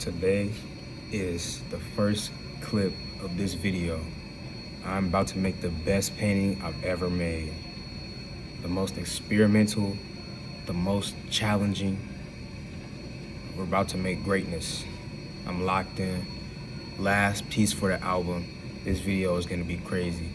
Today is the first clip of this video. I'm about to make the best painting I've ever made. The most experimental, the most challenging. We're about to make greatness. I'm locked in. Last piece for the album. This video is gonna be crazy.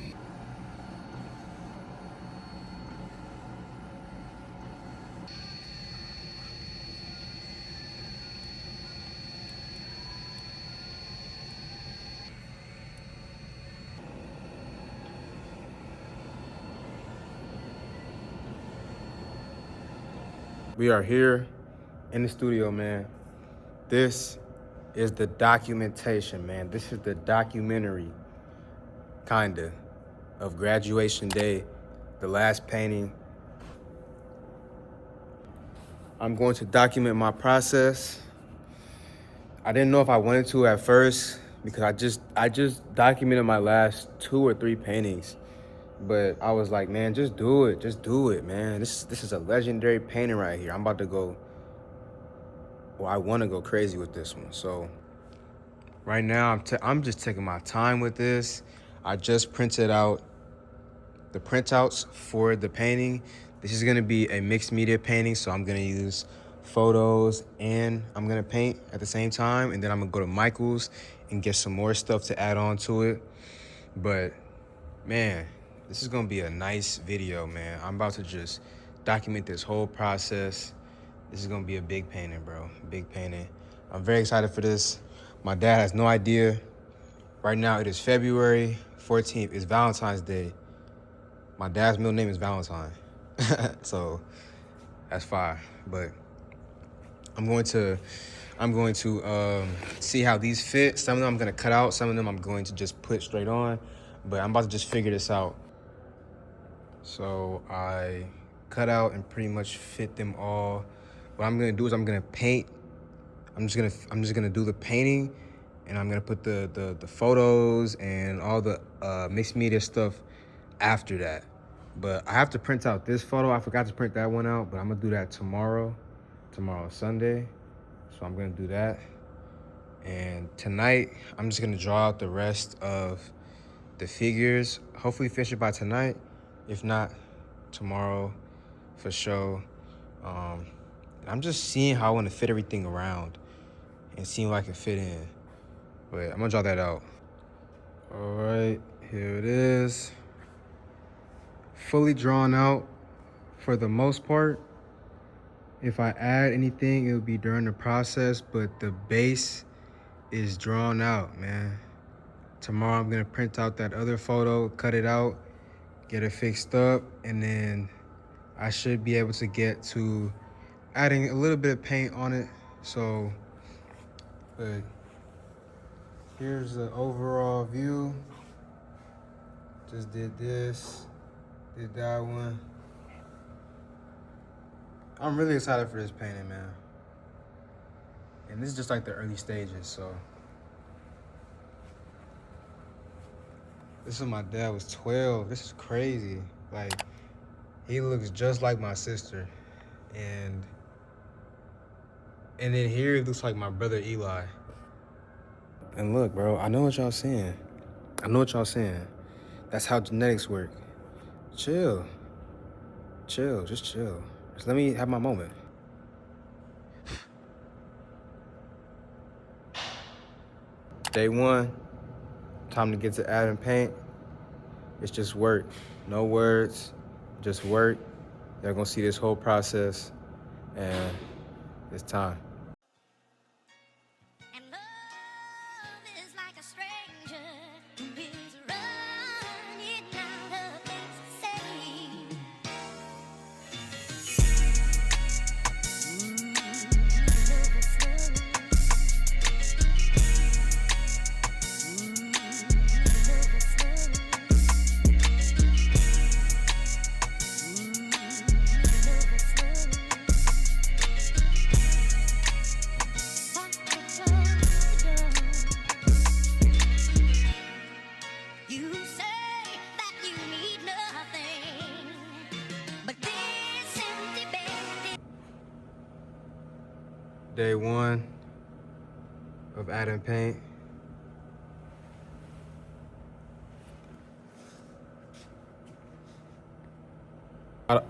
We are here in the studio, man. This is the documentation, man. This is the documentary, kinda, of graduation day, the last painting. I'm going to document my process. I didn't know if I wanted to at first because I just documented my last 2 or 3 paintings. But I was like, man, just do it, man. This is a legendary painting right here. I'm about to go, well, I want to go crazy with this one. So right now, I'm just taking my time with this. I just printed out the printouts for the painting. This is gonna be a mixed media painting, so I'm gonna use photos and I'm gonna paint at the same time, and then I'm gonna go to Michael's and get some more stuff to add on to it. But man, this is gonna be a nice video, man. I'm about to just document this whole process. This is gonna be a big painting, bro, big painting. I'm very excited for this. My dad has no idea. Right now it is February 14th, it's Valentine's Day. My dad's middle name is Valentine. So that's fire. But I'm going to see how these fit. Some of them I'm gonna cut out, some of them I'm going to just put straight on, but I'm about to just figure this out. So I cut out and pretty much fit them all. What I'm gonna do is I'm gonna paint. I'm just gonna do the painting, and I'm gonna put the photos and all the mixed media stuff after that. But I have to print out this photo. I forgot to print that one out, but I'm gonna do that tomorrow. Tomorrow's Sunday, so I'm gonna do that. And tonight, I'm just gonna draw out the rest of the figures. Hopefully finish it by tonight. If not, tomorrow for sure. I'm just seeing how I wanna fit everything around and seeing what I can fit in. But I'm gonna draw that out. All right, here it is. Fully drawn out for the most part. If I add anything, it'll be during the process, but the base is drawn out, man. Tomorrow I'm gonna print out that other photo, cut it out, get it fixed up, and then I should be able to get to adding a little bit of paint on it. So, but here's the overall view. Just did this, did that one. I'm really excited for this painting, man. And this is just like the early stages, so. This is when my dad was 12. This is crazy. Like, he looks just like my sister. And then here it looks like my brother Eli. And look, bro, I know what y'all saying. That's how genetics work. Chill, just chill. Just let me have my moment. Day one, time to get to adding paint. It's just work, no words, just work. You're gonna see this whole process, and it's time. And love is like a stranger who is running out of things to say. You say that you need nothing, but this empty bed. Day one, of adding paint.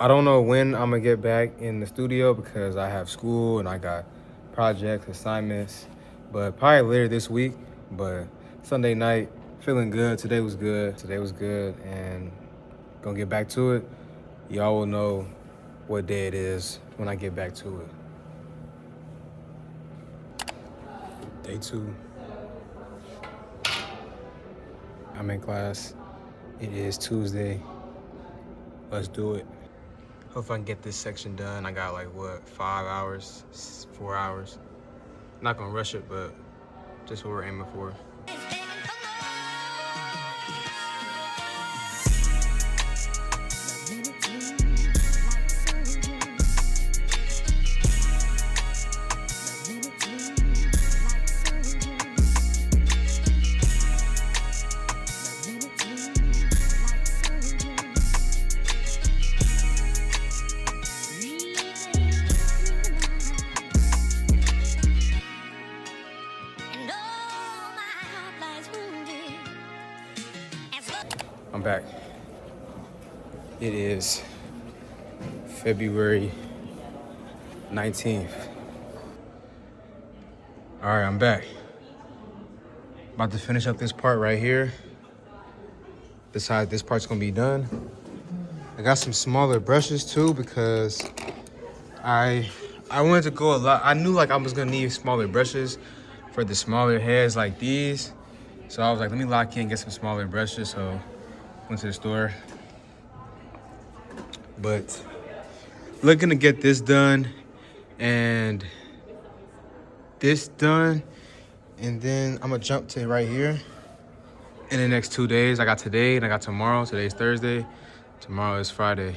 I don't know when I'm gonna get back in the studio because I have school and I got projects, assignments, but probably later this week. But Sunday night, feeling good. Today was good, and gonna get back to it. Y'all will know what day it is when I get back to it. Day 2. I'm in class. It is Tuesday. Let's do it. Hope I can get this section done. I got like, what, 5 hours, 4 hours. Not gonna rush it, but just what we're aiming for. I'm back. It is February 19th. All right, I'm back. About to finish up this part right here. This part's gonna be done. I got some smaller brushes too because I wanted to go a lot. I knew like I was gonna need smaller brushes for the smaller heads like these. So I was like, let me lock in, get some smaller brushes. So went to the store. But looking to get this done and this done. And then I'm gonna jump to right here. In the next 2 days, I got today and I got tomorrow. Today's Thursday, tomorrow is Friday.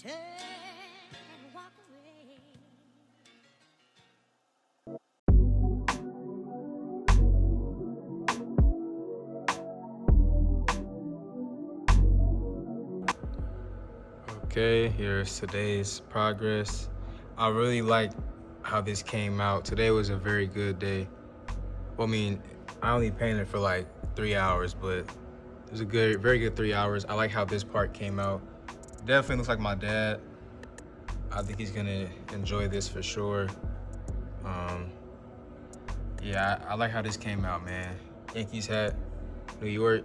Turn and walk away. Okay, here's today's progress. I really like how this came out. Today was a very good day. Well, I mean, I only painted for like 3 hours, but it was a very good 3 hours. I like how this part came out. Definitely looks like my dad. I think he's gonna enjoy this for sure. Yeah, I like how this came out, man. Yankees hat, New York.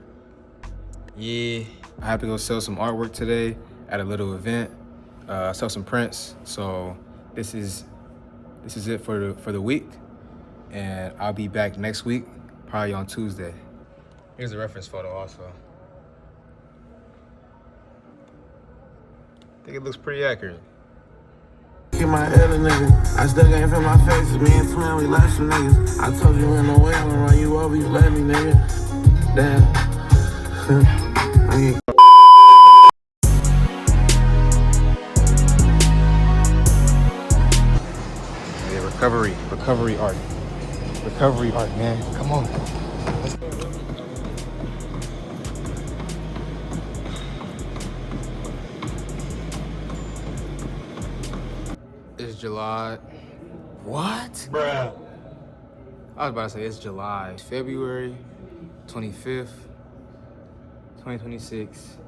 Yeah, I have to go sell some artwork today at a little event. Sell some prints. So this is it for the week, and I'll be back next week, probably on Tuesday. Here's a reference photo also. I think it looks pretty accurate. Get my other nigga. I still can't feel my face. Me and Twin, we like some niggas. I told you in the way, I'm gonna run you over, you let me, nigga. Damn. I ain't Yeah, recovery art. Recovery art, man. Come on. It's July. What? Bruh. I was about to say it's July. February 25th. 2026,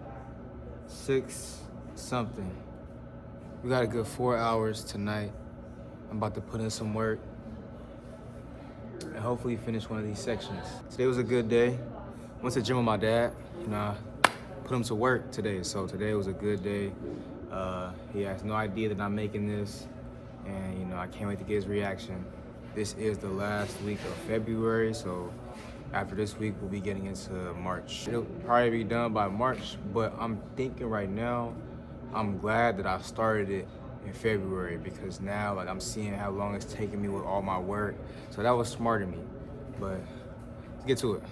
6 something. We got a good 4 hours tonight. I'm about to put in some work and hopefully finish one of these sections. Today was a good day. Went to the gym with my dad. You know, I put him to work today, so today was a good day. He has no idea that I'm making this, and you know, I can't wait to get his reaction. This is the last week of February, so after this week, we'll be getting into March. It'll probably be done by March, but I'm thinking right now, I'm glad that I started it in February, because now like I'm seeing how long it's taking me with all my work. So that was smart of me, but let's get to it.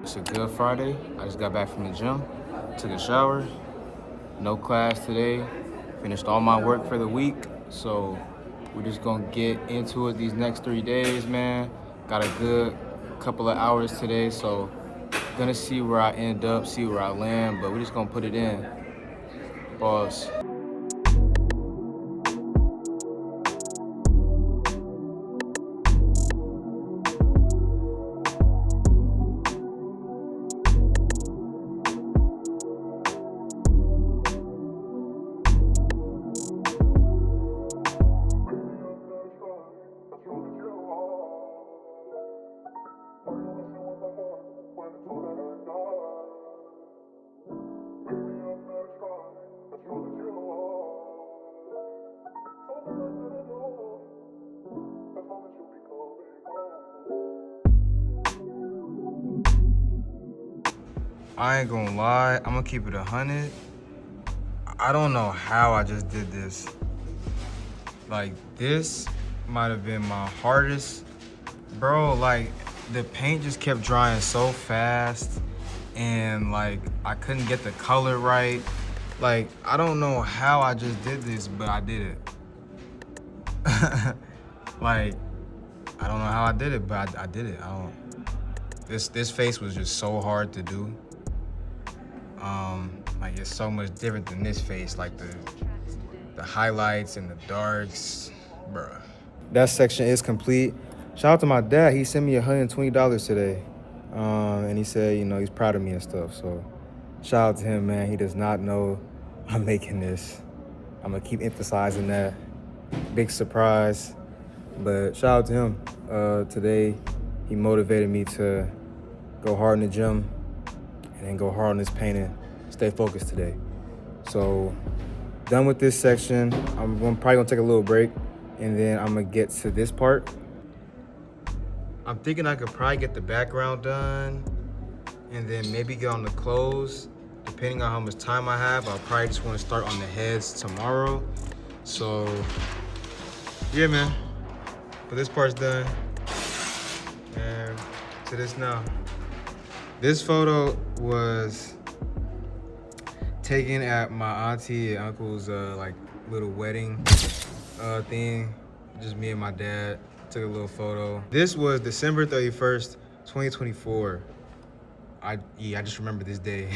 It's a good Friday. I just got back from the gym, took a shower, no class today, finished all my work for the week. So we're just gonna get into it these next 3 days, man. Got a good couple of hours today, so gonna see where I end up, see where I land, but we're just gonna put it in. Pause. I ain't gonna lie, I'm gonna keep it 100. I don't know how I just did this. Like, this might have been my hardest. Bro, like, the paint just kept drying so fast, and like, I couldn't get the color right. Like, I don't know how I just did this, but I did it. Like, I don't know how I did it, but I did it. This face was just so hard to do. Like, it's so much different than this face, like the highlights and the darks, bruh. That section is complete. Shout out to my dad. He sent me $120 today, and he said, you know, he's proud of me and stuff. So shout out to him, man. He does not know I'm making this. I'm gonna keep emphasizing that. Big surprise, but shout out to him. Today, he motivated me to go hard in the gym and then go hard on this painting. Stay focused today. So, done with this section. I'm probably gonna take a little break, and then I'm gonna get to this part. I'm thinking I could probably get the background done, and then maybe get on the clothes. Depending on how much time I have, I'll probably just wanna start on the heads tomorrow. So, yeah, man. But this part's done. And to this now. This photo was taken at my auntie and uncle's like little wedding thing. Just me and my dad took a little photo. This was December 31st, 2024. I just remember this day.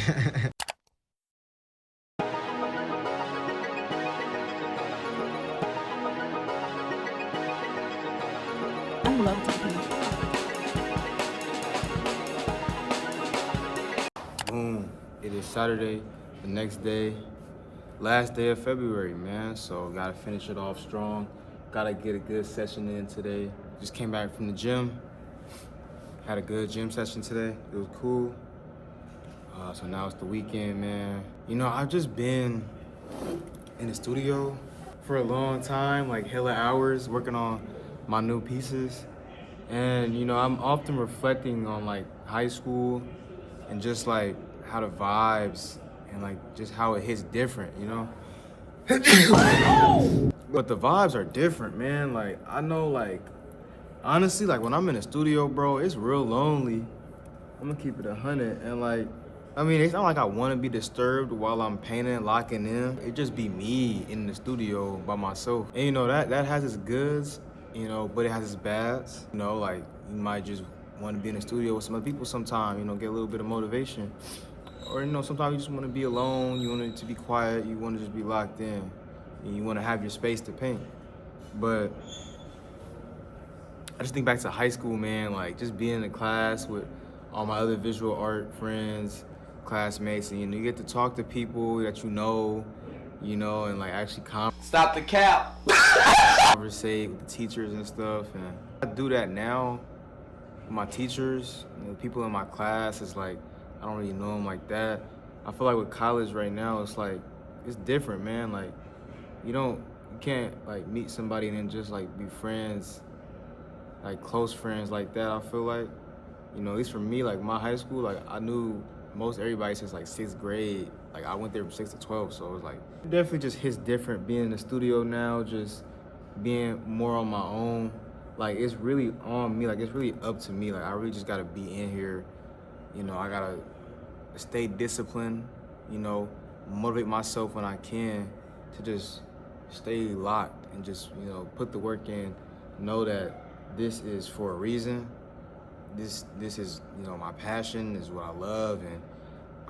I love to paint. Boom. It is Saturday, the next day, last day of February, man. So gotta finish it off strong. Gotta get a good session in today. Just came back from the gym. Had a good gym session today. It was cool. So now it's the weekend, man. You know, I've just been in the studio for a long time, like hella hours, working on my new pieces. And, you know, I'm often reflecting on like high school and just like how the vibes and like just how it hits different, you know? But the vibes are different, man. Like, I know, like, honestly, like when I'm in the studio, bro, it's real lonely. I'm gonna keep it 100. And like, I mean, it's not like I wanna be disturbed while I'm painting, locking in. It just be me in the studio by myself. And you know, that has its goods, you know, but it has its bads. You know, like, you might just wanna be in the studio with some other people sometime, you know, get a little bit of motivation. Or, you know, sometimes you just want to be alone, you want it to be quiet, you want to just be locked in, and you want to have your space to paint. But I just think back to high school, man, like just being in a class with all my other visual art friends, classmates, and you get to talk to people that and like actually Stop the cap. conversate with the teachers and stuff. And I do that now with my teachers, people in my class. It's like I don't really know them like that. I feel like with college right now, it's like it's different, man. Like you can't like meet somebody and then just like be friends, like close friends like that. I feel like, at least for me, like my high school, like I knew most everybody since like 6th grade. Like I went there from 6 to 12, so it was like it definitely just hits different being in the studio now, just being more on my own. Like it's really on me, like it's really up to me. Like I really just gotta be in here, I gotta stay disciplined, motivate myself when I can to just stay locked and just, put the work in, know that this is for a reason. This is, my passion, this is what I love, and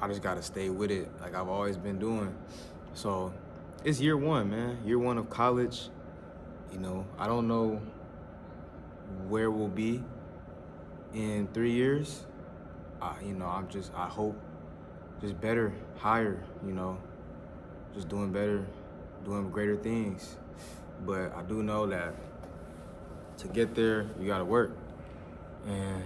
I just gotta stay with it like I've always been doing. So it's year one, man. Year one of college. I don't know where we'll be in 3 years. I hope just better, higher, just doing better, doing greater things. But I do know that to get there, you gotta work. And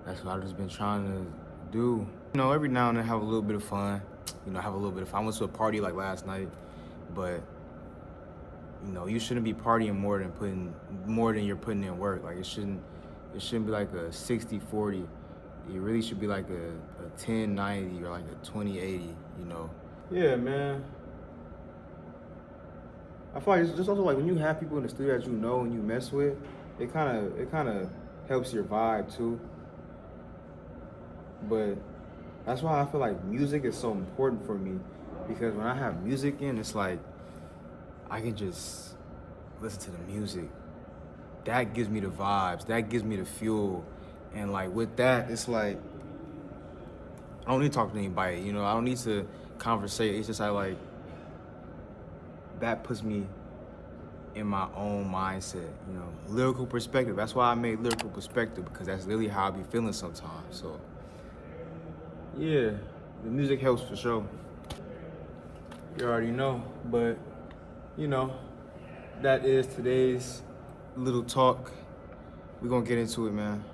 that's what I've just been trying to do. Every now and then have a little bit of fun. Have a little bit of fun. I went to a party like last night, but you shouldn't be partying more than you're putting in work. Like it shouldn't be like a 60-40. It really should be like a 10-90 or like a 20-80, Yeah, man. I feel like it's just also like when you have people in the studio that and you mess with, it kind of helps your vibe too. But that's why I feel like music is so important for me, because when I have music in, it's like I can just listen to the music. That gives me the vibes. That gives me the fuel. And like with that, it's like I don't need to talk to anybody. I don't need to conversate. It's just like that puts me in my own mindset. Lyrical perspective. That's why I made lyrical perspective, because that's really how I be feeling sometimes. So yeah, the music helps for sure. You already know, but that is today's little talk. We're gonna get into it, man.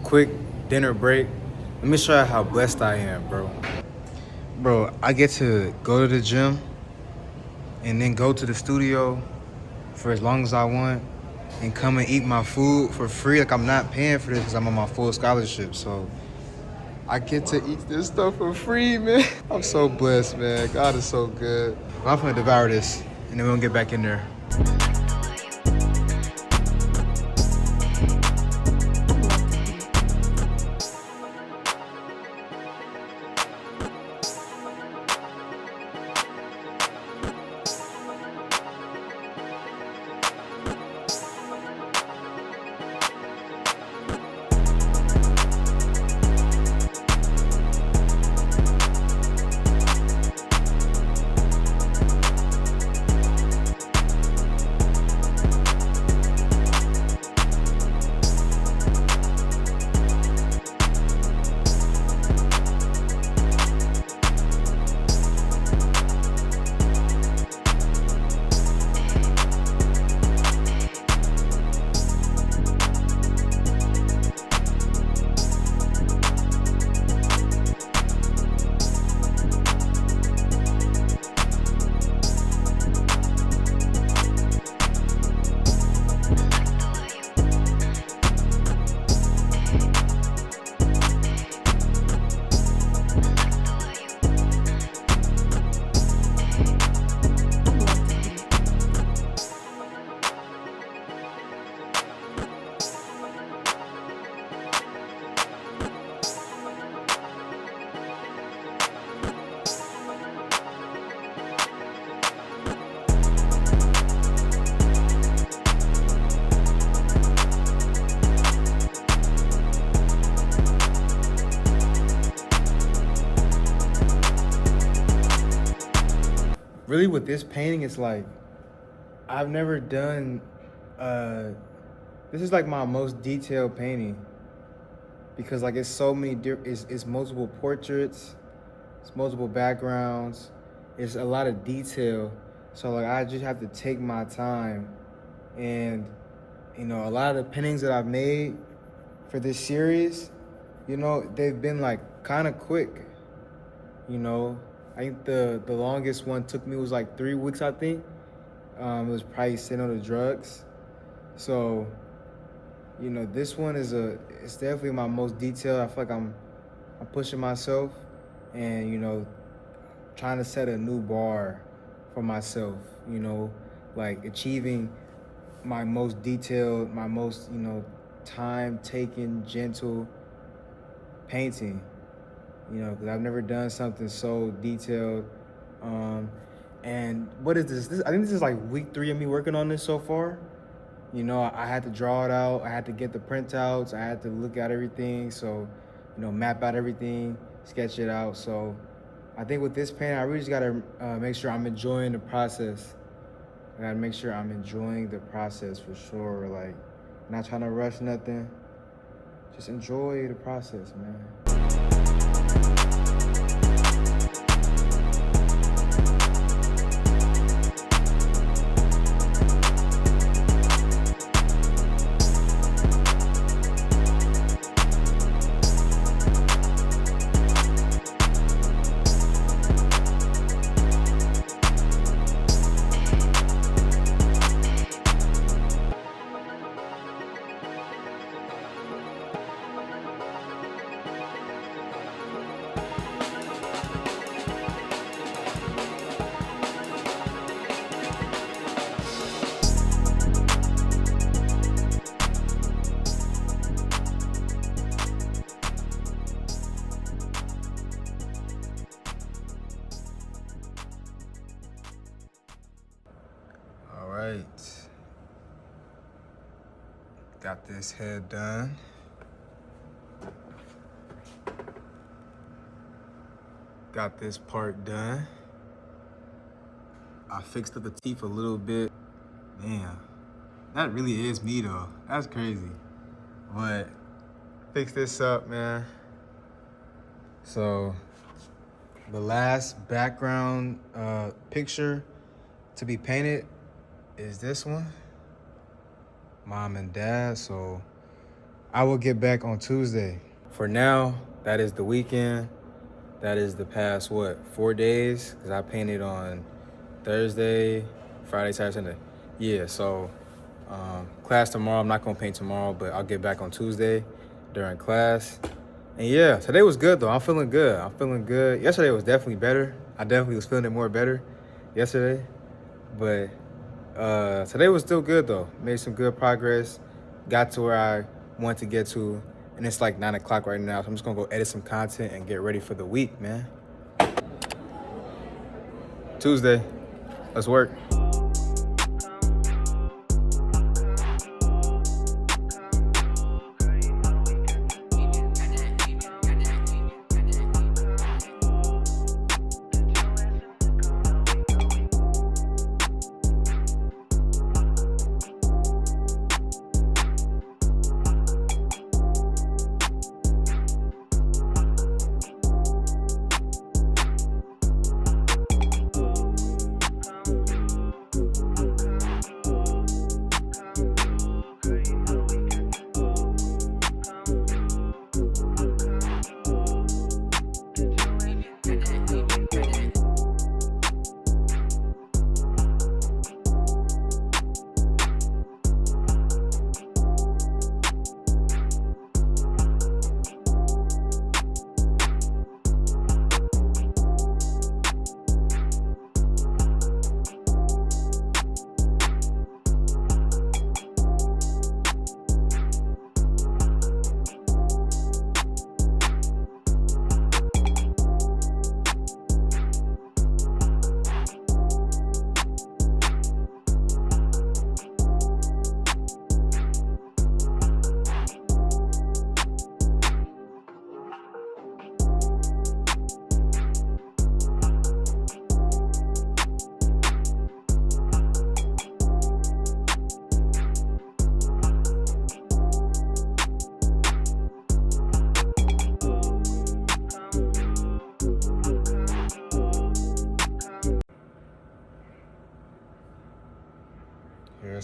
Quick dinner break. Let me show you how blessed I am, bro. Bro, I get to go to the gym and then go to the studio for as long as I want and come and eat my food for free. Like I'm not paying for this because I'm on my full scholarship. So I get to eat this stuff for free, man. I'm so blessed, man. God is so good. I'm gonna devour this and then we're gonna get back in there. really with this painting, it's like I've never done. This is like my most detailed painting because like it's so many it's multiple portraits, it's multiple backgrounds, it's a lot of detail. So like I just have to take my time, and you know a lot of the paintings that I've made for this series, you know, they've been like kind of quick. You know, I think the longest one took me was like 3 weeks. I think it was probably sitting on the drugs. So, you know, this one it's definitely my most detailed. I feel like I'm pushing myself, and you know, trying to set a new bar for myself. You know, like achieving my most detailed, my most, you know, time-taking, gentle painting. You know, because I've never done something so detailed. And what is this? I think this is like week 3 of me working on this so far. You know, I had to draw it out. I had to get the printouts. I had to look at everything. So, you know, map out everything, sketch it out. So I think with this painting, I really just got to make sure I'm enjoying the process. I got to make sure I'm enjoying the process for sure. Like, not trying to rush nothing. Just enjoy the process, man. All right. Got this head done. Got this part done. I fixed up the teeth a little bit. Man, that really is me though. That's crazy. But fix this up, man. So the last background picture to be painted is this one. Mom and dad. So I will get back on Tuesday. For now, that is the weekend. That is the past, 4 days? Because I painted on Thursday, Friday, Saturday, Sunday. Yeah, so class tomorrow. I'm not going to paint tomorrow, but I'll get back on Tuesday during class. And yeah, today was good, though. I'm feeling good. Yesterday was definitely better. I definitely was feeling it more better yesterday. But today was still good, though. Made some good progress. Got to where I wanted to get to. And it's like 9 o'clock right now, so I'm just gonna go edit some content and get ready for the week, man. Tuesday, let's work.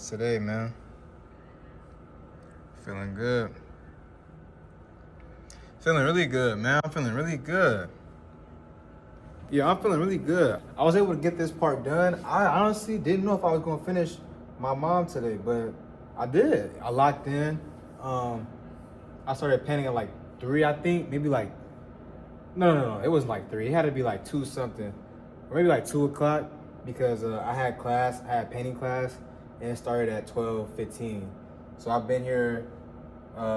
vibes today, man. Feeling good. Feeling really good, man. I'm feeling really good. Yeah, I'm feeling really good. I was able to get this part done. I honestly didn't know if I was gonna finish my mom today, but I did. I locked in. I started painting at like 3, I think. Maybe like no. It wasn't like 3. It had to be like 2 something, or maybe like 2 o'clock because I had class. I had painting class, and it started at 12:15. So I've been here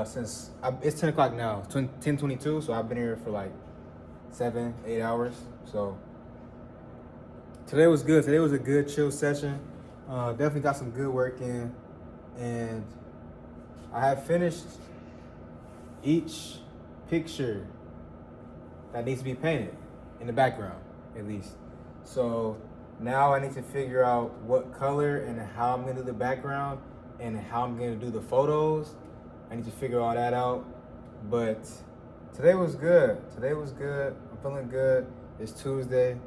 since it's 10 o'clock now. 10:22. So I've been here for like 7-8 hours. So today was good. Today was a good chill session. Definitely got some good work in, and I have finished each picture that needs to be painted in the background, at least. So now I need to figure out what color and how I'm gonna do the background and how I'm gonna do the photos. I need to figure all that out. But today was good. Today was good. I'm feeling good. It's Tuesday.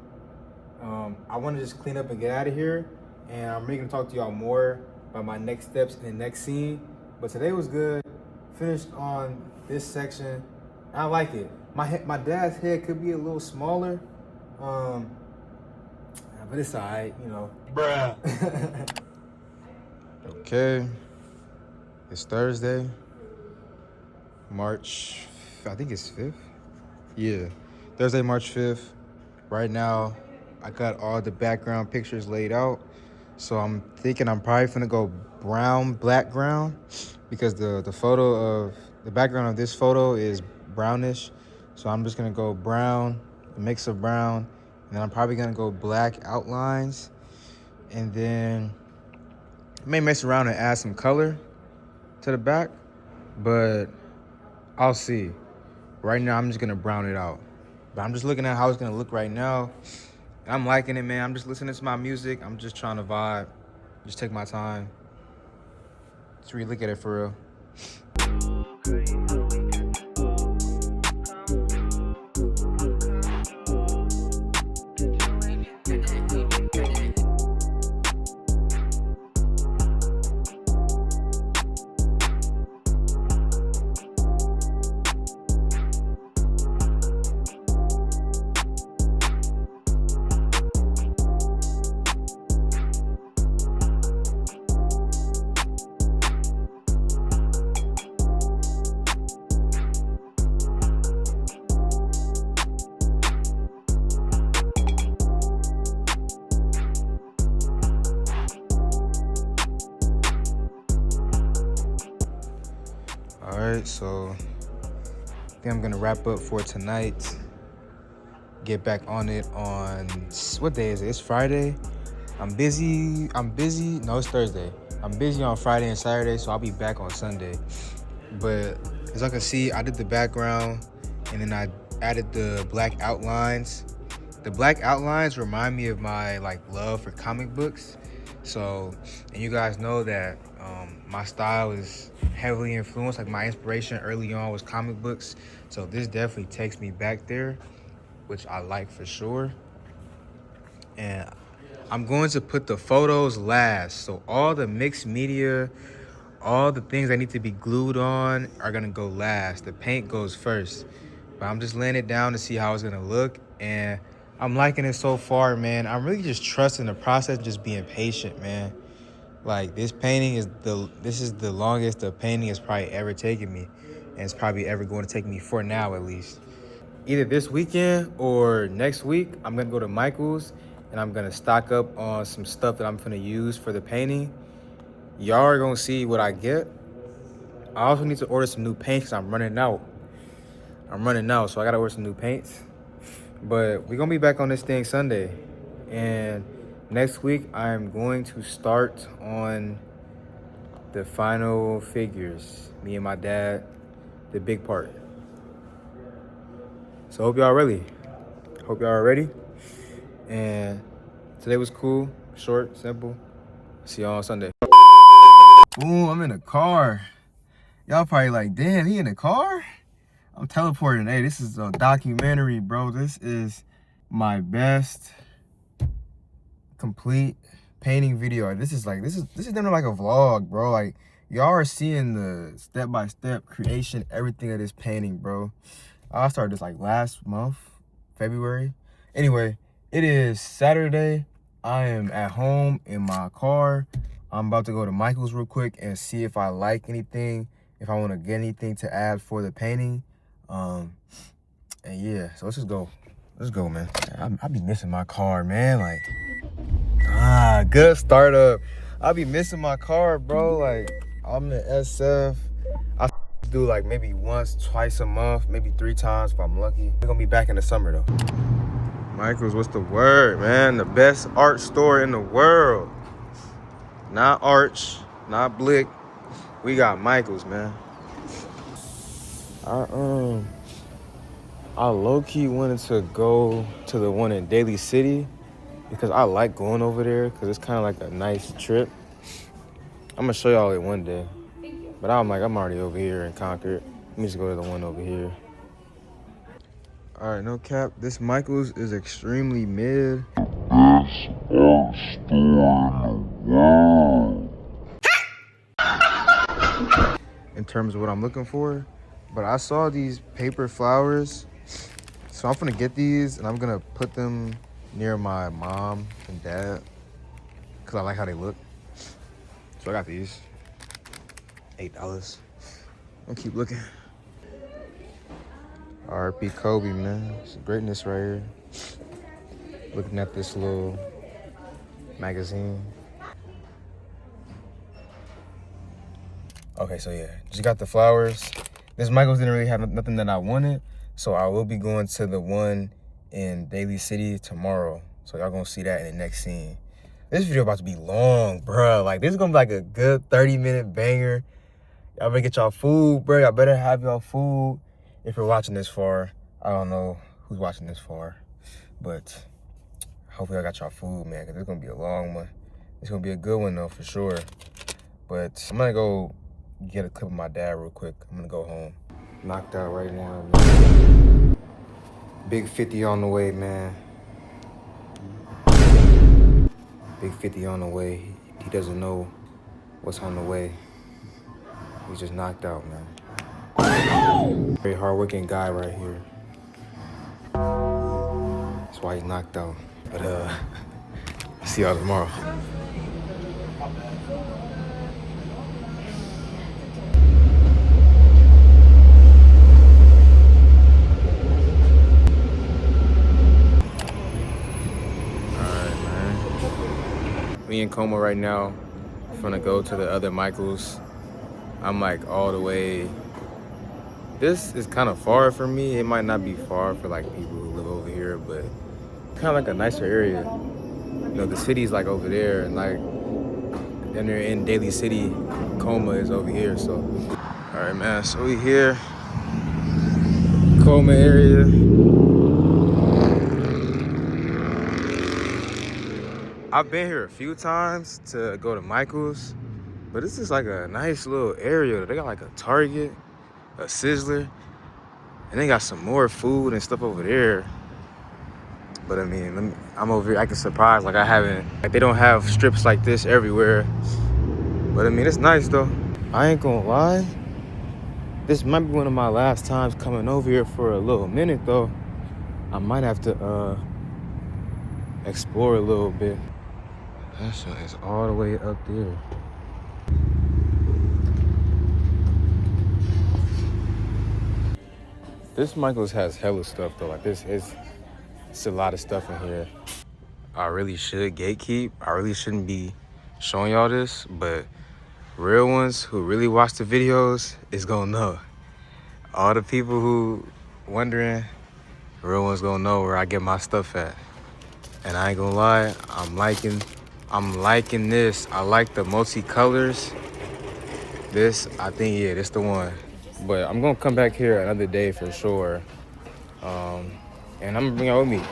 I want to just clean up and get out of here, and I'm really gonna talk to y'all more about my next steps in the next scene. But today was good. Finished on this section. I like it. My dad's head could be a little smaller, but it's alright, you know. Bruh. Okay. It's Thursday, March. I think it's 5th. Yeah, Thursday, March 5th. Right now, I got all the background pictures laid out. So I'm thinking I'm probably gonna go brown, black ground, because the background of this photo is brownish. So I'm just gonna go brown, a mix of brown, and then I'm probably gonna go black outlines, and then I may mess around and add some color to the back, but I'll see. Right now, I'm just gonna brown it out. But I'm just looking at how it's gonna look right now. I'm liking it, man. I'm just listening to my music. I'm just trying to vibe. Just take my time. Just really look at it for real. All right, so I think I'm gonna wrap up for tonight. Get back on it on, what day is it? It's Friday. I'm busy. No, it's Thursday. I'm busy on Friday and Saturday, so I'll be back on Sunday. But as I can see, I did the background, and then I added the black outlines. The black outlines remind me of my love for comic books. So, and you guys know that my style is heavily influenced. Like my inspiration early on was comic books. So this definitely takes me back there, which I like for sure. And I'm going to put the photos last. So all the mixed media, all the things that need to be glued on are gonna go last. The paint goes first. But I'm just laying it down to see how it's gonna look. And I'm liking it so far, man. I'm really just trusting the process, just being patient, man. Like this painting is the longest the painting has probably ever taken me. And it's probably ever going to take me for now at least. Either this weekend or next week, I'm gonna go to Michael's and I'm gonna stock up on some stuff that I'm gonna use for the painting. Y'all are gonna see what I get. I also need to order some new paints because I'm running out, so I gotta order some new paints. But we're gonna be back on this thing Sunday. And next week, I'm going to start on the final figures. Me and my dad, the big part. So hope y'all are ready. And today was cool, short, simple. See y'all on Sunday. Ooh, I'm in a car. Y'all probably like, damn, he in a car? I'm teleporting. Hey, this is a documentary, bro. This is my best complete painting video. This is damn near like a vlog, bro. Like, y'all are seeing the step-by-step creation, everything of this painting, bro. I started this like last month, February. Anyway, it is Saturday. I am at home in my car. I'm about to go to Michael's real quick and see if I like anything, if I want to get anything to add for the painting. And yeah, so let's just go. Let's go, man. I be missing my car, man. Like, good startup. I be missing my car, bro. Like, I'm in SF. I do like maybe once, twice a month, maybe 3 times if I'm lucky. We're gonna be back in the summer though. Michael's, what's the word, man? The best art store in the world. Not Arch, not Blick. We got Michael's, man. I low-key wanted to go to the one in Daly City because I like going over there because it's kind of like a nice trip. I'm gonna show y'all it one day. But I'm already over here in Concord. Let me just go to the one over here. All right, no cap. This Michael's is extremely mid. Best art store in the world. In terms of what I'm looking for. But I saw these paper flowers. So I'm gonna get these and I'm gonna put them near my mom and dad. Cause I like how they look. So I got these. $8. I'll keep looking. R.P. Kobe, man. It's greatness right here. Looking at this little magazine. Okay, so yeah, just got the flowers. This Michael's didn't really have nothing that I wanted, so I will be going to the one in Daly City tomorrow. So y'all gonna see that in the next scene. This video about to be long, bro. Like, this is gonna be like a good 30-minute banger. Y'all better get y'all food, bro. Y'all better have y'all food. If you're watching this far, I don't know who's watching this far, but hopefully I got y'all food, man, because it's gonna be a long one. It's gonna be a good one though, for sure. But I'm gonna go get a clip of my dad real quick. I'm gonna go home. Knocked out right now, man. Big 50 on the way, man. Big 50 on the way. He doesn't know what's on the way. He's just knocked out, man. Very hardworking guy right here. That's why he's knocked out. But see y'all tomorrow. Alright, man. We in Como right now. I'm gonna go to the other Michael's. I'm like all the way. This is kind of far for me. It might not be far for like people who live over here, but kind of like a nicer area. You know, the city's like over there, and like, and they're in Daly City. Coma is over here, so. All right, man, so we here. Coma area. I've been here a few times to go to Michael's, but this is like a nice little area. They got like a Target, a Sizzler, and they got some more food and stuff over there. But I mean, I'm over here acting surprised, like they don't have strips like this everywhere. But I mean, it's nice though. I ain't gonna lie, this might be one of my last times coming over here for a little minute though. I might have to explore a little bit. That shit is all the way up there. This Michael's has hella stuff though. Like it's a lot of stuff in here. I really should gatekeep. I really shouldn't be showing y'all this, but real ones who really watch the videos is gonna know. All the people who wondering, real ones gonna know where I get my stuff at. And I ain't gonna lie, I'm liking this. I like the multi-colors. This, I think, yeah, this the one. But I'm gonna come back here another day for sure. And I'm gonna bring y'all with me.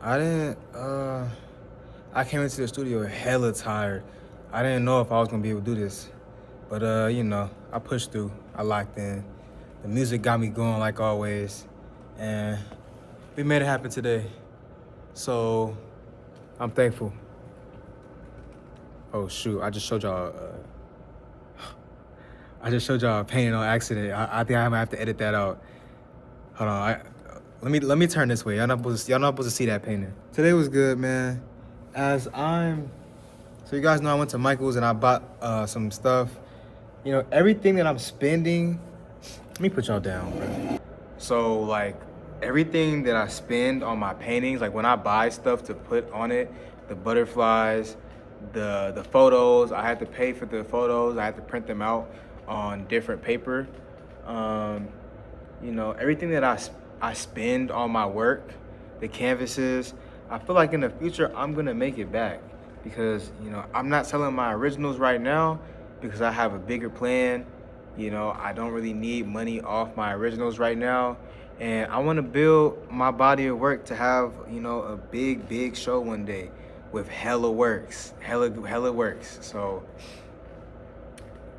I didn't, I came into the studio hella tired. I didn't know if I was gonna be able to do this. But, you know, I pushed through. I locked in. The music got me going like always. And we made it happen today. So, I'm thankful. Oh, shoot. I just showed y'all a painting on accident. I think I might have to edit that out. Hold on. Let me turn this way. Y'all not supposed to see that painting. Today was good, man. So you guys know I went to Michael's and I bought some stuff. You know, everything that I'm spending, let me put y'all down, bro. So like everything that I spend on my paintings, like when I buy stuff to put on it, the butterflies, the photos, I had to pay for the photos. I had to print them out on different paper. You know, everything that I spend on my work, the canvases, I feel like in the future I'm gonna make it back because, you know, I'm not selling my originals right now because I have a bigger plan. You know, I don't really need money off my originals right now. And I want to build my body of work to have, you know, a big show one day with hella works. So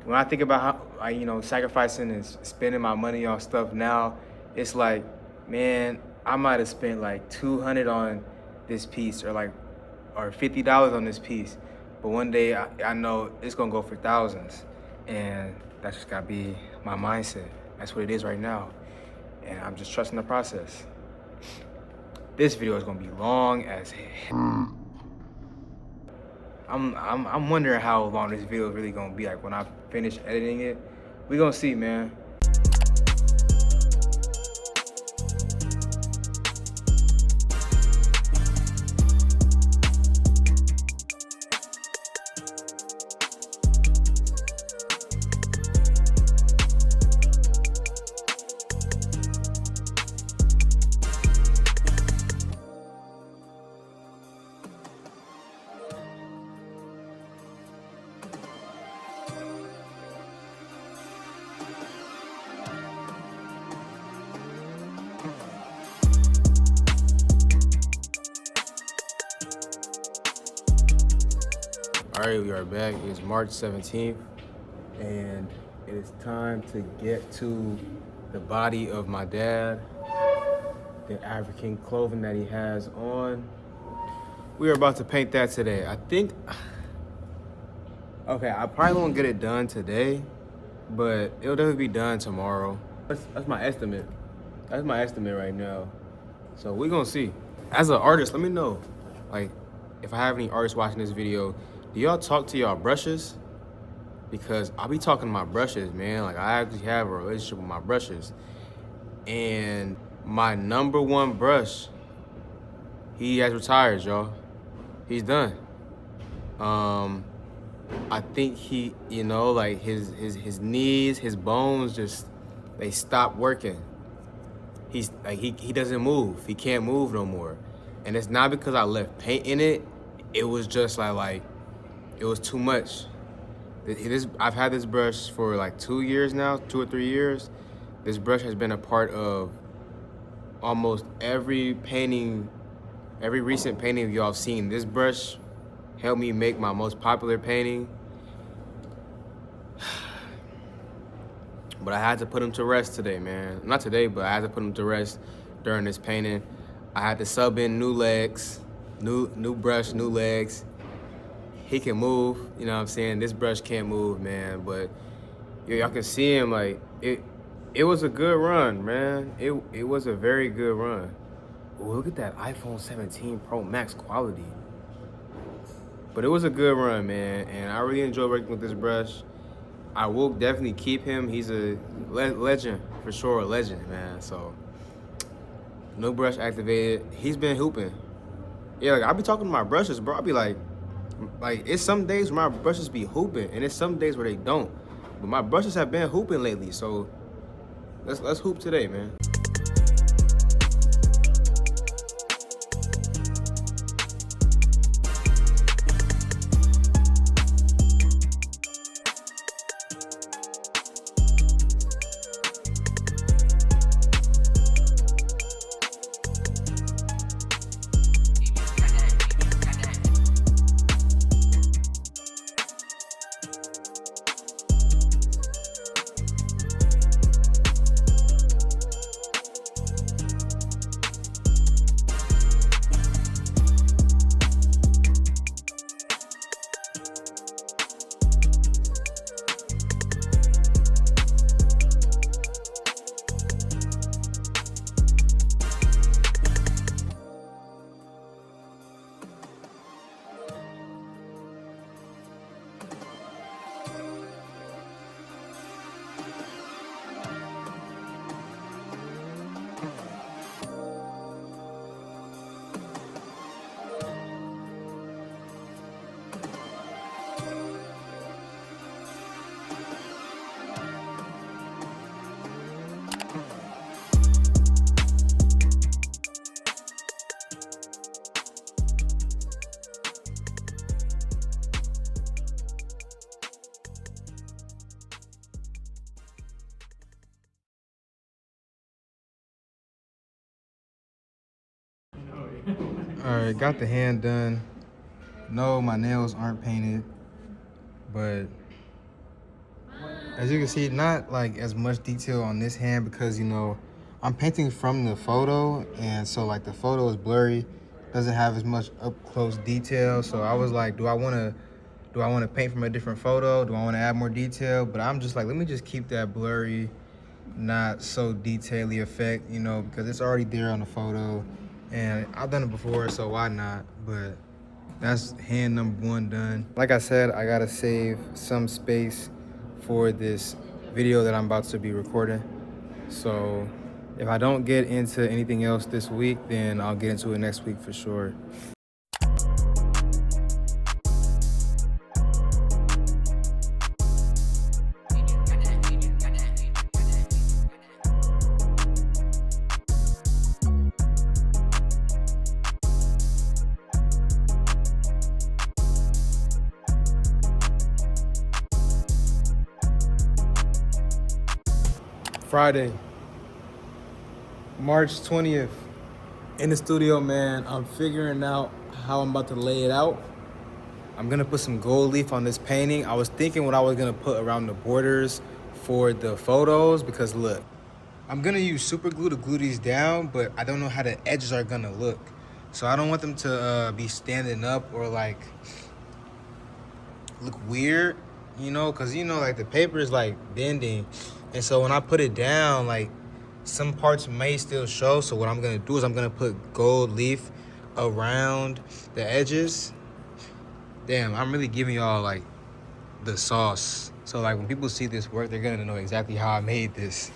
when I think about how I, you know, sacrificing and spending my money on stuff now, it's like, man, I might have spent like $200 on this piece or $50 on this piece. But one day I know it's gonna go for thousands. And that's just gotta be my mindset. That's what it is right now. And I'm just trusting the process. This video is gonna be long as hell. I'm wondering how long this video is really gonna be. Like when I finish editing it, we gonna see, man. All right, we are back. It's March 17th, and it is time to get to the body of my dad, the African clothing that he has on. We are about to paint that today. I think, okay, I probably won't get it done today, but it'll definitely be done tomorrow. That's my estimate. That's my estimate right now. So we're gonna see. As an artist, let me know, like, if I have any artists watching this video, do y'all talk to y'all brushes? Because I'll be talking to my brushes, man. Like, I actually have a relationship with my brushes. And my number one brush, he has retired, y'all. He's done. I think he, you know, like his knees, his bones just, they stopped working. He's like, he doesn't move. He can't move no more. And it's not because I left paint in it. It was just like it was too much. I've had this brush for like 2 years now, 2 or 3 years. This brush has been a part of almost every painting, every recent painting y'all have seen. This brush helped me make my most popular painting. But I had to put him to rest today, man. Not today, but I had to put him to rest during this painting. I had to sub in new legs, new brush, new legs. He can move, you know what I'm saying? This brush can't move, man, but y'all can see him, like, it was a good run, man. It was a very good run. Ooh, look at that iPhone 17 Pro Max quality. But it was a good run, man, and I really enjoy working with this brush. I will definitely keep him. He's a legend, for sure, a legend, man. So, no brush activated. He's been hooping. Yeah, like, I'll be talking to my brushes, bro. I'll be like, it's some days where my brushes be hooping, and it's some days where they don't. But my brushes have been hooping lately, so let's hoop today, man. All right, got the hand done. No, my nails aren't painted, but as you can see, not like as much detail on this hand because, you know, I'm painting from the photo, and so like the photo is blurry, doesn't have as much up close detail. So I was like, do I want to paint from a different photo? Do I want to add more detail? But I'm just like, let me just keep that blurry, not so detaily effect, you know, because it's already there on the photo, and I've done it before, so why not? But that's hand number 1 done. Like I said, I gotta save some space for this video that I'm about to be recording. So if I don't get into anything else this week, then I'll get into it next week for sure. Friday, March 20th. In the studio, man, I'm figuring out how I'm about to lay it out. I'm gonna put some gold leaf on this painting. I was thinking what I was gonna put around the borders for the photos because look, I'm gonna use super glue to glue these down, but I don't know how the edges are gonna look. So I don't want them to be standing up or like look weird, you know, cause you know, like the paper is like bending. And so when I put it down, like some parts may still show. So what I'm gonna do is I'm gonna put gold leaf around the edges. Damn, I'm really giving y'all like the sauce. So like when people see this work, they're gonna know exactly how I made this.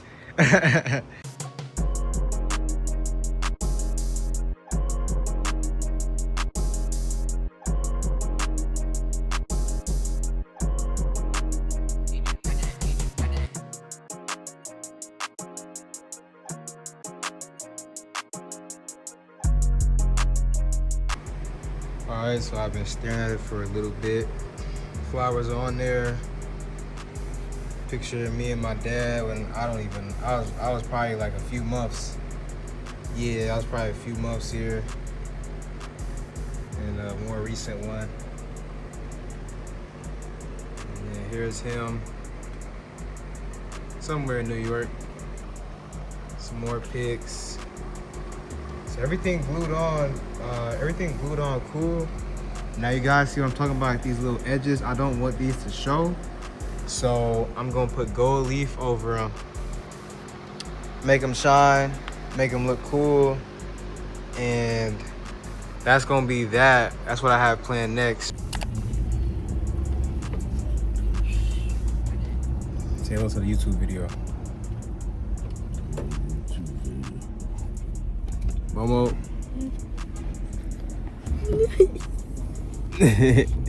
All right, so I've been staring at it for a little bit. Flowers on there. Picture of me and my dad when I was probably like a few months. Yeah, I was probably a few months here. And a more recent one. And then here's him. Somewhere in New York. Some more pics. So everything glued on cool. Now you guys see what I'm talking about, like these little edges. I don't want these to show. So I'm gonna put gold leaf over them. Make them shine, make them look cool. And that's gonna be that. That's what I have planned next. Say hello to the YouTube video. Momo.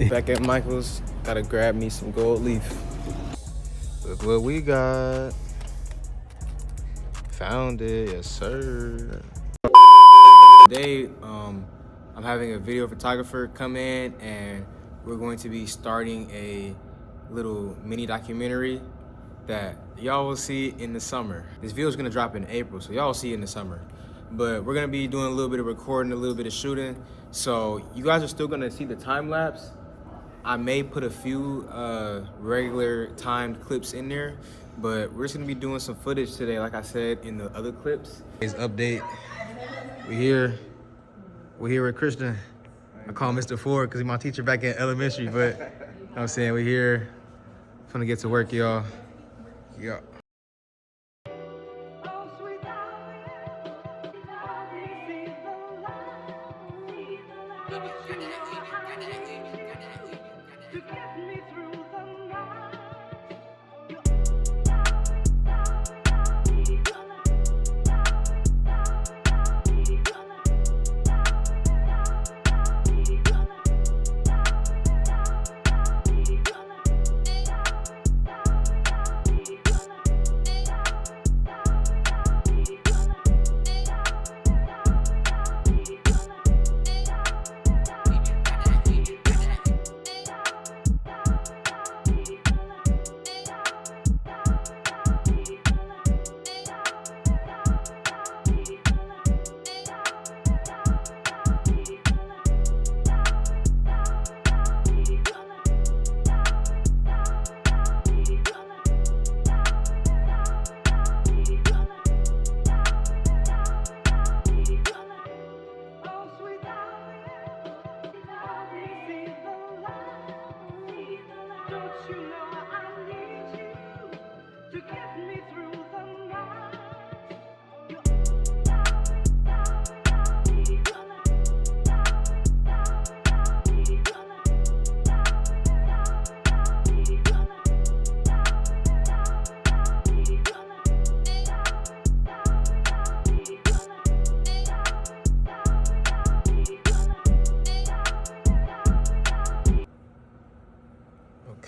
Back at Michael's, gotta grab me some gold leaf. Look what we got. Found it, yes sir. Today, I'm having a video photographer come in and we're going to be starting a little mini documentary that y'all will see in the summer. This video is gonna drop in April, so y'all will see it in the summer. But we're gonna be doing a little bit of recording, a little bit of shooting. So you guys are still gonna see the time lapse. I may put a few regular timed clips in there, but we're just gonna be doing some footage today, like I said in the other clips. Today's update, we're here with Christian. I call him Mr. Ford because he's my teacher back at elementary, but you know what I'm saying, we're here. Finna get to work, y'all. Yeah.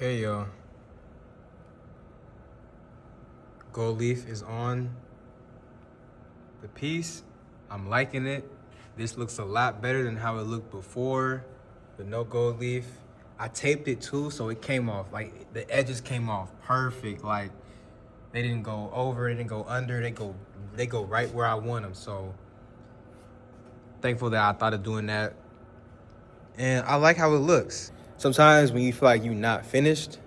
Okay, y'all. Gold leaf is on the piece. I'm liking it. This looks a lot better than how it looked before with no gold leaf. I taped it too, so it came off. Like the edges came off perfect. Like they didn't go over, they didn't go under. They go right where I want them. So thankful that I thought of doing that. And I like how it looks. Sometimes when you feel like you're not finished,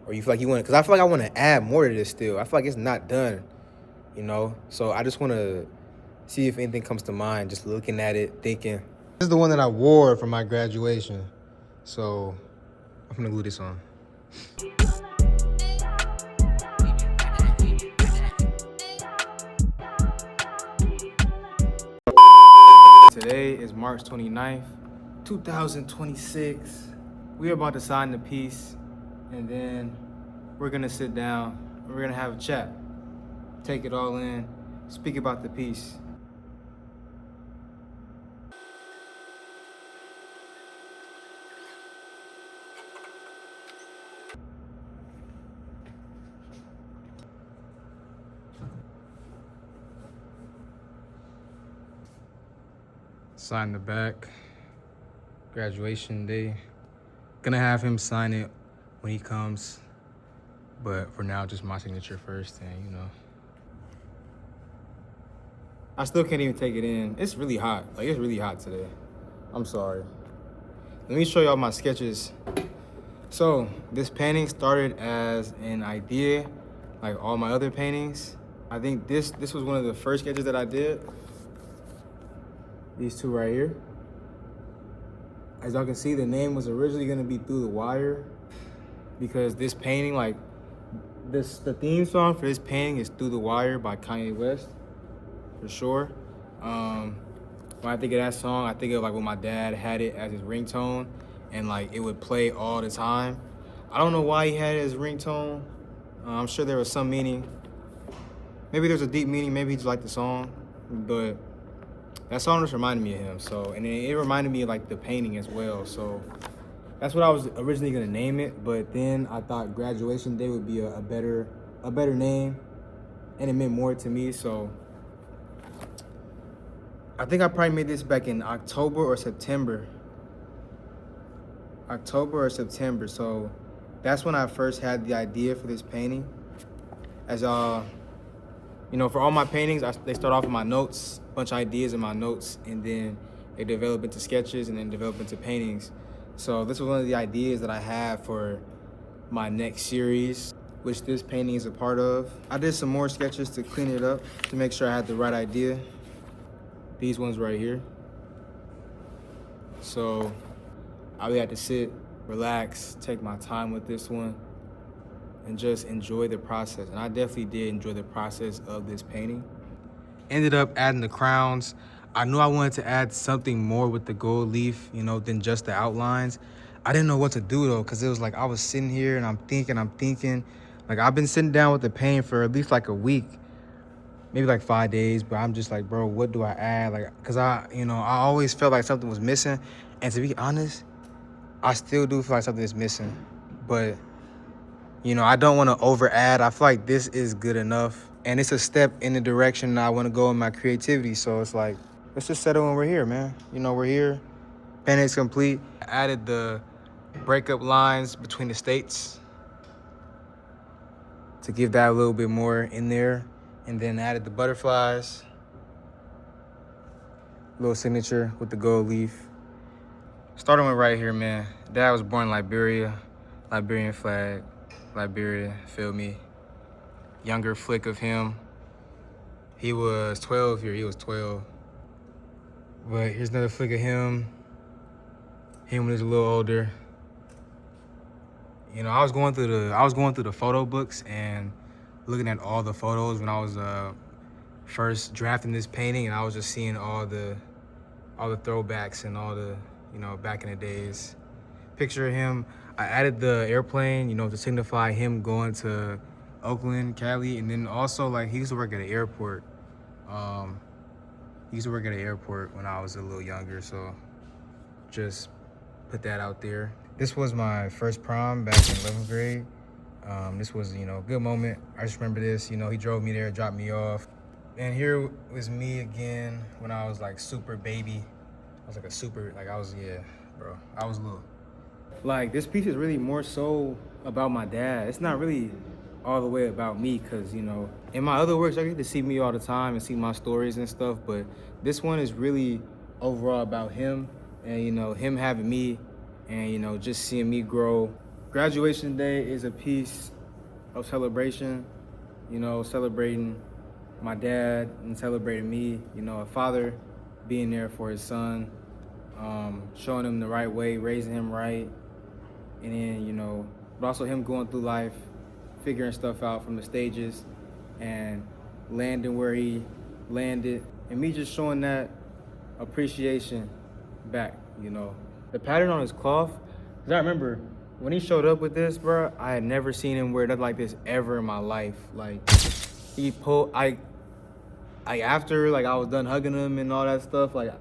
or you feel like you want to, because I feel like I want to add more to this still. I feel like it's not done, you know? So I just want to see if anything comes to mind, just looking at it, thinking. This is the one that I wore for my graduation. So I'm gonna glue this on. Today is March 29th, 2026. We're about to sign the piece, and then we're gonna sit down, and we're gonna have a chat, take it all in, speak about the piece. Sign the back, graduation day. Gonna have him sign it when he comes, but for now, just my signature first, and you know. I still can't even take it in. It's really hot. Like, it's really hot today. I'm sorry. Let me show y'all my sketches. So, this painting started as an idea, like all my other paintings. I think this was one of the first sketches that I did. These two right here. As y'all can see, the name was originally gonna be Through the Wire, because this painting, like, the theme song for this painting is Through the Wire by Kanye West, for sure. When I think of that song, I think of like when my dad had it as his ringtone, and like it would play all the time. I don't know why he had it as ringtone. I'm sure there was some meaning. Maybe there's a deep meaning, maybe he just liked the song, but that song just reminded me of him. So, and it reminded me of like the painting as well. So that's what I was originally gonna name it, but then I thought Graduation Day would be a better name, and it meant more to me. So I think I probably made this back in October or September. So that's when I first had the idea for this painting. As you know, for all my paintings, they start off with my notes, a bunch of ideas in my notes, and then they develop into sketches and then develop into paintings. So this was one of the ideas that I had for my next series, which this painting is a part of. I did some more sketches to clean it up, to make sure I had the right idea. These ones right here. So I would have to sit, relax, take my time with this one, and just enjoy the process. And I definitely did enjoy the process of this painting. Ended up adding the crowns. I knew I wanted to add something more with the gold leaf, you know, than just the outlines. I didn't know what to do though, because it was like I was sitting here and I'm thinking. Like, I've been sitting down with the painting for at least like a week, maybe like 5 days, but I'm just like, bro, what do I add? Like, cause I always felt like something was missing. And to be honest, I still do feel like something is missing, but you know, I don't want to over add. I feel like this is good enough, and it's a step in the direction I want to go in my creativity. So it's like, let's just settle when we're here, man. You know, we're here. Painting's complete. I added the breakup lines between the states to give that a little bit more in there, and then added the butterflies, little signature with the gold leaf. Starting with right here, man. Dad was born in Liberia, Liberian flag. Liberia, feel me? Younger flick of him. He was 12 here, he was 12. But here's another flick of him. Him when he was a little older. You know, I was going through the photo books and looking at all the photos when I was first drafting this painting, and I was just seeing all the throwbacks and all the, you know, back in the days. Picture of him. I added the airplane, you know, to signify him going to Oakland, Cali, and then also, like, he used to work at an airport. He used to work at an airport when I was a little younger, so just put that out there. This was my first prom back in 11th grade. This was, you know, a good moment. I just remember this, you know, he drove me there, dropped me off. And here was me again when I was like super baby. I was like a super, like I was, yeah, bro, I was little. Like this piece is really more so about my dad. It's not really all the way about me because, you know, in my other works, I get to see me all the time and see my stories and stuff. But this one is really overall about him and, you know, him having me and, you know, just seeing me grow. Graduation day is a piece of celebration, you know, celebrating my dad and celebrating me, you know, a father being there for his son, showing him the right way, raising him right, and then, you know, but also him going through life, figuring stuff out from the stages and landing where he landed, and me just showing that appreciation back, you know. The pattern on his cloth, because I remember when he showed up with this, bro, I had never seen him wear nothing like this ever in my life. Like, he pulled, after, like, I was done hugging him and all that stuff, like,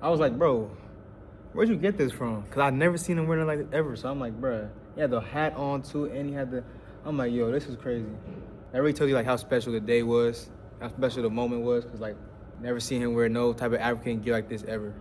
I was like, bro, where'd you get this from? Because I'd never seen him wear nothing like this ever. So I'm like, bro, he had the hat on too, and he had the, I'm like, yo, this is crazy. That really tells you, like, how special the day was, how special the moment was, because, like, never seen him wear no type of African gear like this ever.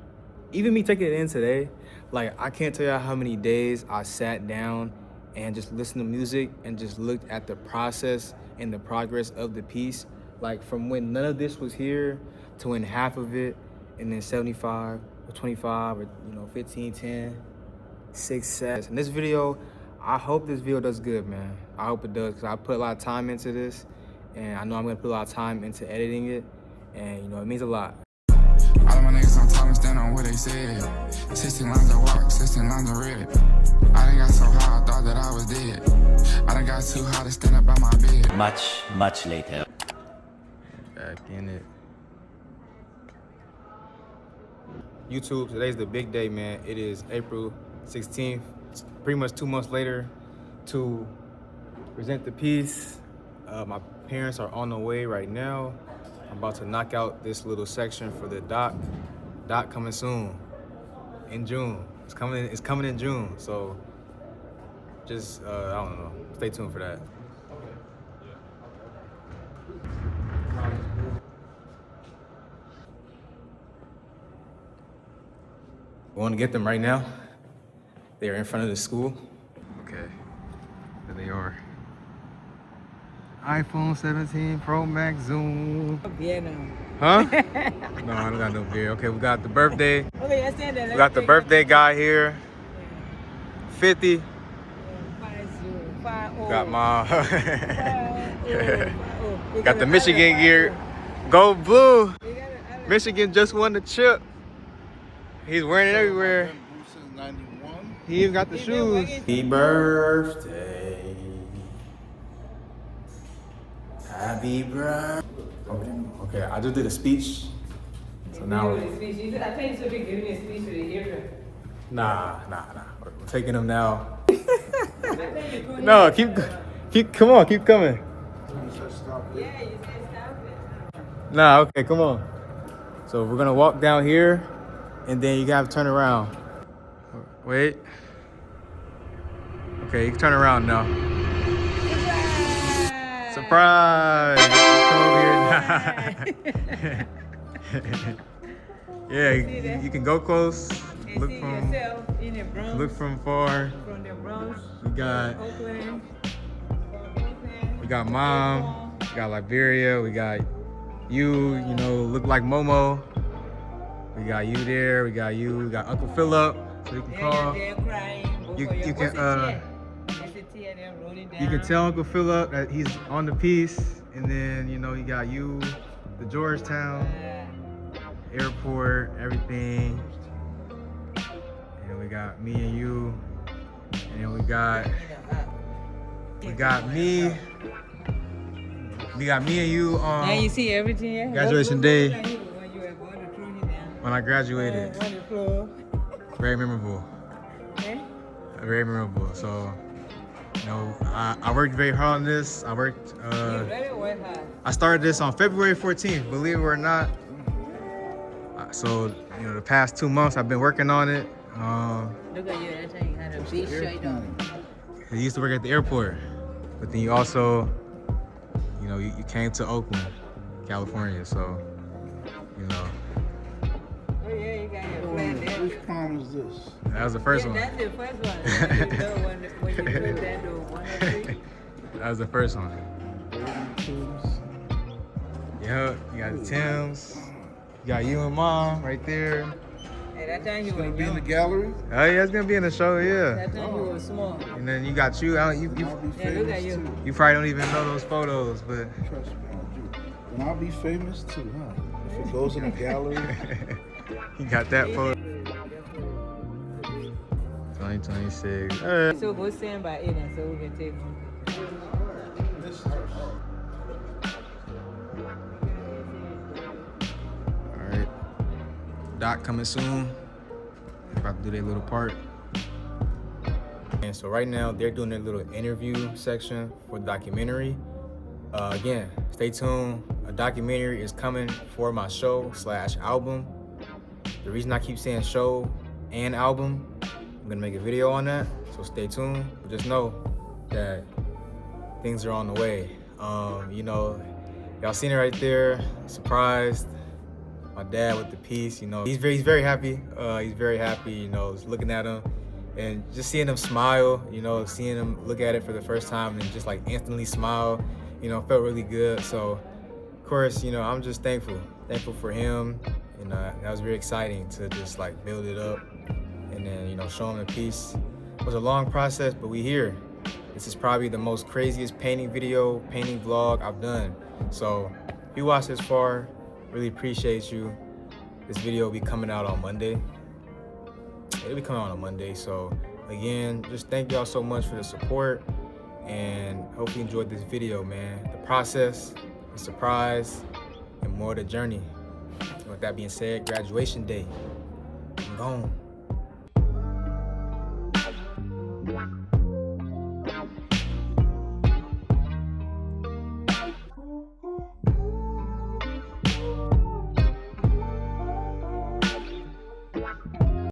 Even me taking it in today, like, I can't tell you how many days I sat down and just listened to music and just looked at the process and the progress of the piece. Like, from when none of this was here to when half of it, and then 75 or 25 or, you know, 15, 10, 6, 7. And this video, I hope this video does good, man. I hope it does, because I put a lot of time into this, and I know I'm going to put a lot of time into editing it, and, you know, it means a lot. All of my niggas on time and stand on what they said. 16 lines of walk, 16 lines of red. I done got so high, I thought that I was dead. I done got too high to stand up by my bed. Much later. Back in it. YouTube, today's the big day, man. It is April 16th. It's pretty much 2 months later to present the piece. My parents are on the way right now. I'm about to knock out this little section for the doc. Doc coming soon, in June. It's coming in June. So just, I don't know, stay tuned for that. We want to get them right now. They are in front of the school. Okay, there they are. iPhone 17 Pro Max Zoom. Huh? No, I don't got no beer. Okay, we got the birthday. Okay, I stand there. We got the birthday guy here. 50. Got my. Got the Michigan gear. Go Blue. Michigan just won the chip. He's wearing it everywhere. He even got the shoes. Happy birthday. Happy birthday. Okay, I just did a speech. So now we're... I think you should be giving a speech to the hearer. Nah. We're taking them now. No, keep, come on, keep coming. Yeah, you said stop it. Nah, okay, come on. So we're gonna walk down here, and then you gotta turn around. Wait. Okay, you can turn around now. Surprise! Come over here. Yeah, you can go close. And Look see from yourself in the Bronx. look from far. From the Bronx. We got Oakland. we got mom. We got Liberia. We got you. You know, look like Momo. We got you there. We got you. We got Uncle Philip. So you can call. They're crying. You What's can the tear? They're rolling down. you can tell Uncle Philip that he's on the piece, and then you know you got you, the Georgetown airport, everything, and we got me and you, and then we got me and you on Now you see everything. Yeah? graduation day When you were going to throw it down. when I graduated. On the floor. Very memorable. Okay? Very memorable. So, you know, I worked very hard on this. I worked. You really work hard. I started this on February 14th. Believe it or not. So, you know, the past 2 months I've been working on it. Look at you, that time you had a big shirt on. You used to work at the airport, but then you also, you know, you came to Oakland, California, so, you know. Oh yeah, you got your flat there. Which palm is this? That was the first one. That's the first one. When you put that to 103. That was the first one. Tubes. Yep, you got the Timbs. You got you and Mom right there. At that time you Gonna were be in the young. gallery. Oh yeah, it's gonna be in the show, yeah. That time you were small. And then you got you. I'll be Yeah, look famous at you. too. You probably don't even know those photos, but Trust me, I do. And I'll be famous too, huh? If it goes in a gallery. you got that photo. 2026. So go stand by it and so we can take one. All right. Doc coming soon. About to do their little part. And so right now they're doing their little interview section for the documentary. Again, stay tuned. A documentary is coming for my show / album. The reason I keep saying show and album, I'm gonna make a video on that. So stay tuned. But just know that things are on the way. You know, y'all seen it right there. Surprised. My dad with the piece, you know, he's very happy. He's very happy, you know, just looking at him and just seeing him smile, you know, seeing him look at it for the first time and just like instantly smile, you know, felt really good. So, of course, you know, I'm just thankful for him. And that was very exciting to just like build it up and then, you know, show him the piece. It was a long process, but we here. This is probably the most craziest painting vlog I've done. So if you watched this far, really appreciate you. This video will be coming out on Monday. It'll be coming out on Monday. So again, just thank y'all so much for the support and hope you enjoyed this video, man. The process, the surprise, and more the journey. With that being said, graduation day. I'm gone.